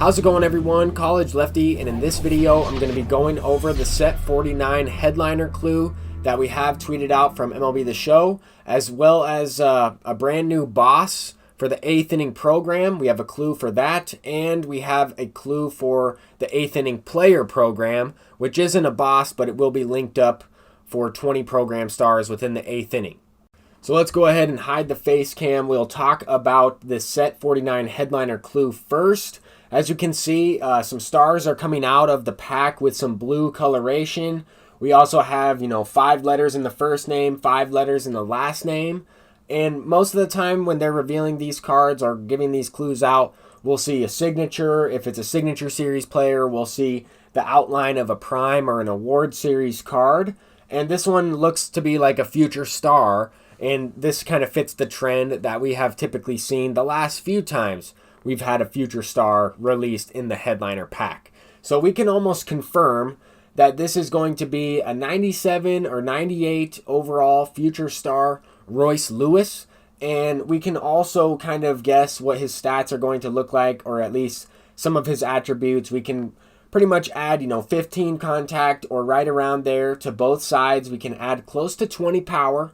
How's it going, everyone? College Lefty, and in this video I'm going to be going over the set 49 headliner clue that we have tweeted out from MLB The Show, as well as a brand new boss for the 8th inning program. We have a clue for that, and we have a clue for the 8th inning player program, which isn't a boss, but it will be linked up for 20 program stars within the 8th inning. So let's go ahead and hide the face cam. We'll talk about the set 49 headliner clue first. As you can see, some stars are coming out of the pack with some blue coloration. We also have, 5 letters in the first name, 5 letters in the last name. And most of the time when they're revealing these cards or giving these clues out, we'll see a signature. If it's a signature series player, we'll see the outline of a prime or an award series card. And this one looks to be like a future star. And this kind of fits the trend that we have typically seen the last few times we've had a future star released in the headliner pack. So we can almost confirm that this is going to be a 97 or 98 overall future star Royce Lewis. And we can also kind of guess what his stats are going to look like, or at least some of his attributes. We can pretty much add, 15 contact or right around there to both sides. We can add close to 20 power.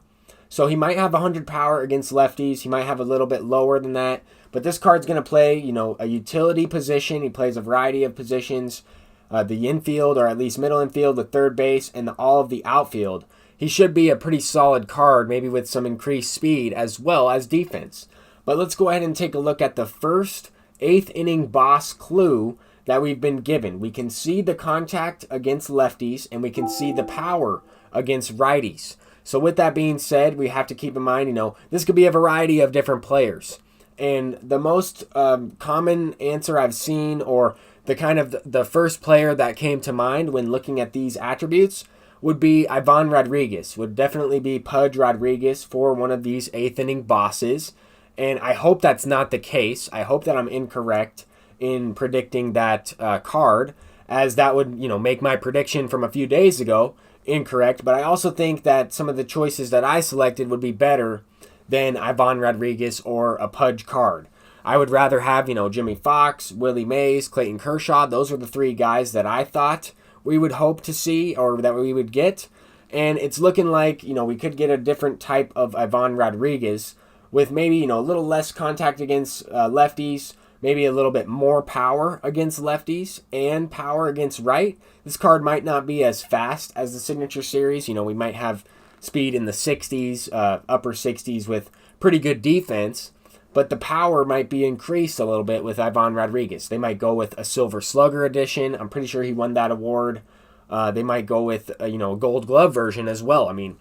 So he might have 100 power against lefties. He might have a little bit lower than that. But this card's going to play, a utility position. He plays a variety of positions. The infield, or at least middle infield, the third base, and all of the outfield. He should be a pretty solid card, maybe with some increased speed as well as defense. But let's go ahead and take a look at the first 8th inning boss clue that we've been given. We can see the contact against lefties, and we can see the power against righties. So with that being said, we have to keep in mind, this could be a variety of different players. And the most common answer I've seen, or the kind of the first player that came to mind when looking at these attributes, would be Ivan Rodriguez. Would definitely be Pudge Rodriguez for one of these 8th inning bosses. And I hope that's not the case. I hope that I'm incorrect in predicting that card, as that would, make my prediction from a few days ago incorrect. But I also think that some of the choices that I selected would be better than Ivan Rodriguez or a Pudge card. I would rather have, Jimmy Fox, Willie Mays, Clayton Kershaw. Those are the 3 guys that I thought we would hope to see, or that we would get. And it's looking like, we could get a different type of Ivan Rodriguez with maybe, a little less contact against lefties, maybe a little bit more power against lefties and power against right. This card might not be as fast as the signature series. We might have speed in the 60s, upper 60s with pretty good defense, but the power might be increased a little bit with Ivan Rodriguez. They might go with a Silver Slugger edition. I'm pretty sure he won that award. They might go with a Gold Glove version as well. I mean,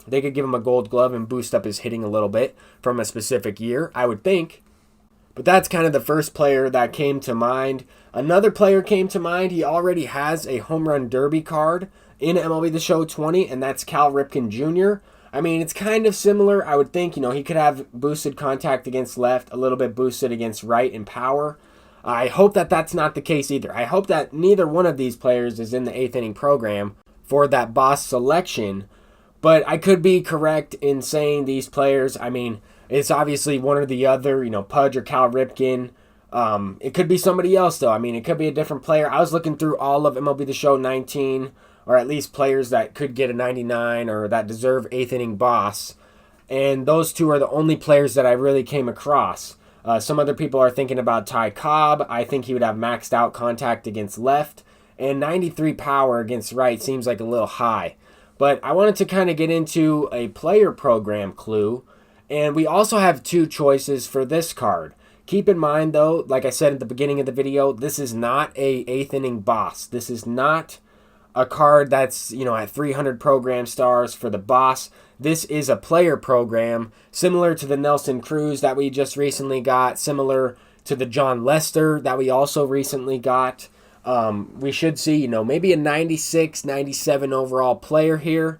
they could give him a Gold Glove and boost up his hitting a little bit from a specific year, I would think. But that's kind of the first player that came to mind. Another player came to mind. He already has a Home Run Derby card in MLB The Show 20, and that's Cal Ripken Jr. I mean, it's kind of similar. I would think, he could have boosted contact against left, a little bit boosted against right in power. I hope that that's not the case either. I hope that neither one of these players is in the 8th inning program for that boss selection. But I could be correct in saying these players. I mean, it's obviously one or the other, Pudge or Cal Ripken. It could be somebody else, though. I mean, it could be a different player. I was looking through all of MLB The Show 19, or at least players that could get a 99 or that deserve 8th inning boss. And those 2 are the only players that I really came across. Some other people are thinking about Ty Cobb. I think he would have maxed out contact against left. And 93 power against right seems like a little high. But I wanted to kind of get into a player program clue. And we also have 2 choices for this card. Keep in mind, though, like I said at the beginning of the video, this is not a 8th inning boss. This is not a card that's, at 300 program stars for the boss. This is a player program, similar to the Nelson Cruz that we just recently got, similar to the John Lester that we also recently got. We should see, maybe a 96, 97 overall player here.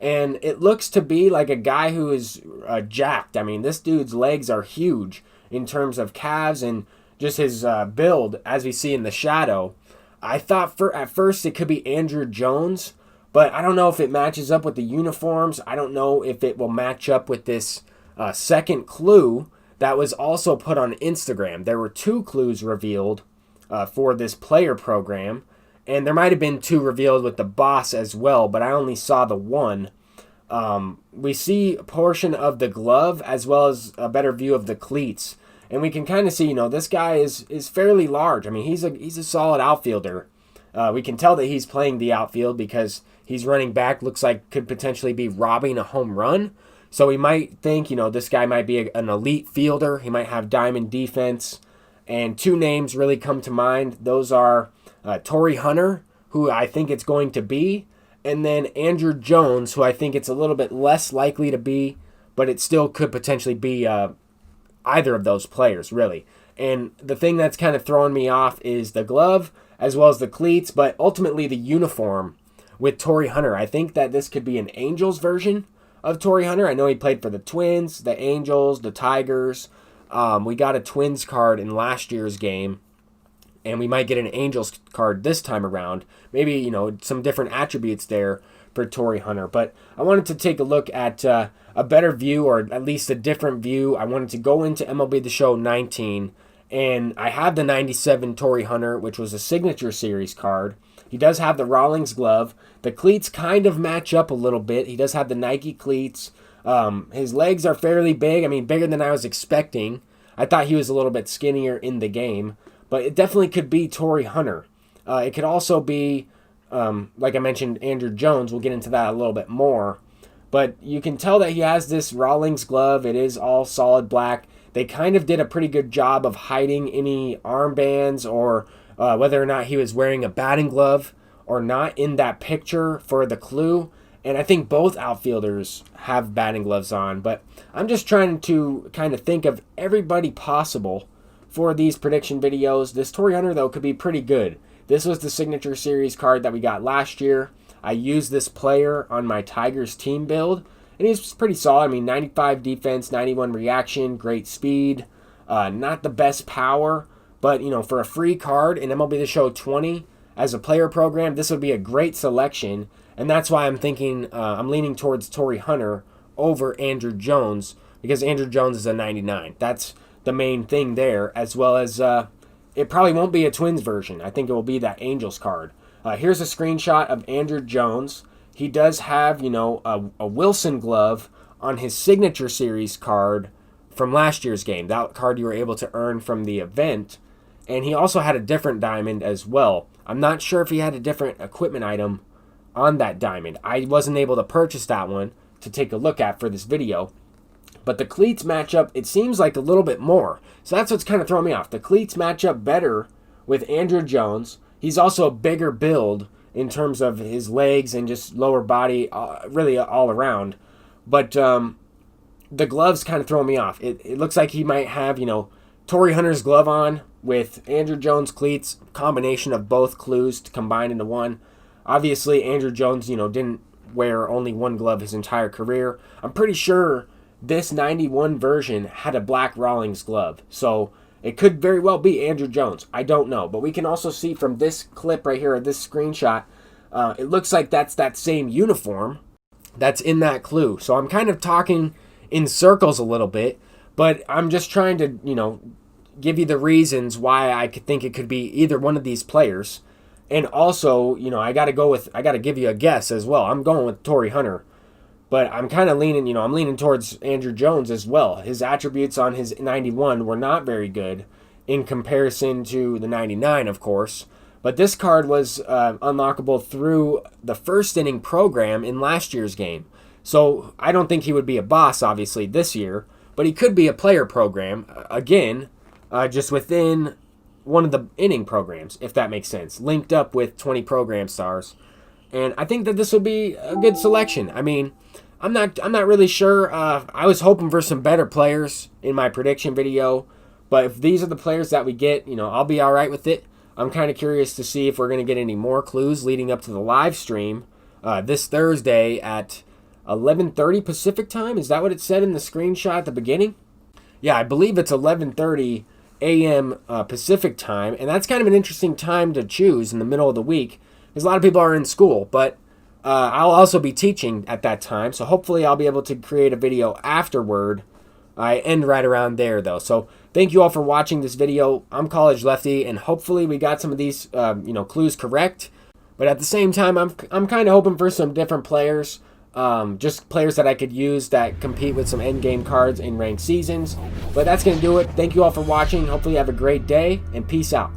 And it looks to be like a guy who is jacked. I mean, this dude's legs are huge in terms of calves and just his build, as we see in the shadow. I thought at first it could be Andrew Jones, but I don't know if it matches up with the uniforms. I don't know if it will match up with this second clue that was also put on Instagram. There were 2 clues revealed for this player program. And there might have been 2 revealed with the boss as well, but I only saw the one. We see a portion of the glove as well as a better view of the cleats. And we can kind of see, this guy is fairly large. I mean, he's a solid outfielder. We can tell that he's playing the outfield because he's running back, looks like could potentially be robbing a home run. So we might think, this guy might be an elite fielder. He might have diamond defense. And 2 names really come to mind. Those are Torrey Hunter, who I think it's going to be, and then Andrew Jones, who I think it's a little bit less likely to be, but it still could potentially be either of those players, really. And the thing that's kind of throwing me off is the glove as well as the cleats, but ultimately the uniform with Torrey Hunter. I think that this could be an Angels version of Torrey Hunter. I know he played for the Twins, the Angels, the Tigers. We got a Twins card in last year's game, and we might get an Angels card this time around. Maybe, some different attributes there for Torrey Hunter. But I wanted to take a look at a better view, or at least a different view. I wanted to go into MLB The Show 19, and I have the 97 Torrey Hunter, which was a Signature Series card. He does have the Rawlings glove. The cleats kind of match up a little bit. He does have the Nike cleats. His legs are fairly big. I mean, bigger than I was expecting. I thought he was a little bit skinnier in the game, but it definitely could be Torrey Hunter. It could also be, like I mentioned, Andrew Jones. We'll get into that a little bit more. But you can tell that he has this Rawlings glove. It is all solid black. They kind of did a pretty good job of hiding any armbands or whether or not he was wearing a batting glove or not in that picture for the clue. And I think both outfielders have batting gloves on. But I'm just trying to kind of think of everybody possible for these prediction videos. This Torrey Hunter, though, could be pretty good. This was the Signature Series card that we got last year. I used this player on my Tigers team build, and he's pretty solid. I mean, 95 defense, 91 reaction, great speed. Not the best power, but, for a free card in MLB The Show 20 as a player program, this would be a great selection. And that's why I'm thinking, I'm leaning towards Torrey Hunter over Andrew Jones, because Andrew Jones is a 99. That's the main thing there, as well as it probably won't be a Twins version. I think it will be that Angels card. Here's a screenshot of Andrew Jones. He does have, a Wilson glove on his Signature Series card from last year's game. That card you were able to earn from the event. And he also had a different diamond as well. I'm not sure if he had a different equipment item on that diamond. I wasn't able to purchase that one to take a look at for this video. But the cleats match up, it seems like, a little bit more. So that's what's kind of throwing me off. The cleats match up better with Andrew Jones. He's also a bigger build in terms of his legs and just lower body, really all around. But the gloves kind of throw me off. It looks like he might have, Torrey Hunter's glove on with Andrew Jones cleats, combination of both clues to combine into one. Obviously, Andrew Jones, didn't wear only one glove his entire career. I'm pretty sure this 91 version had a black Rawlings glove. So it could very well be Andrew Jones. I don't know. But we can also see from this clip right here, or this screenshot, it looks like that's that same uniform that's in that clue. So I'm kind of talking in circles a little bit, but I'm just trying to, give you the reasons why I could think it could be either one of these players. And also, I got to give you a guess as well. I'm going with Torrey Hunter, but I'm kind of leaning, I'm leaning towards Andrew Jones as well. His attributes on his 91 were not very good in comparison to the 99, of course. But this card was unlockable through the first inning program in last year's game. So I don't think he would be a boss, obviously, this year, but he could be a player program, again, just within one of the inning programs, if that makes sense, linked up with 20 program stars. And I think that this would be a good selection. I mean, I'm not really sure. I was hoping for some better players in my prediction video, but if these are the players that we get, I'll be all right with it. I'm kind of curious to see if we're going to get any more clues leading up to the live stream this Thursday at 11:30 Pacific time. Is that what it said in the screenshot at the beginning? Yeah, I believe it's 11:30 a.m. Pacific time, and that's kind of an interesting time to choose in the middle of the week because a lot of people are in school, but I'll also be teaching at that time, so hopefully I'll be able to create a video afterward. I end right around there, though. So Thank you all for watching this video. I'm College Lefty, and hopefully we got some of these clues correct. But at the same time, I'm kind of hoping for some different players. Just players that I could use that compete with some endgame cards in ranked seasons. But that's going to do it. Thank you all for watching. Hopefully you have a great day, and peace out.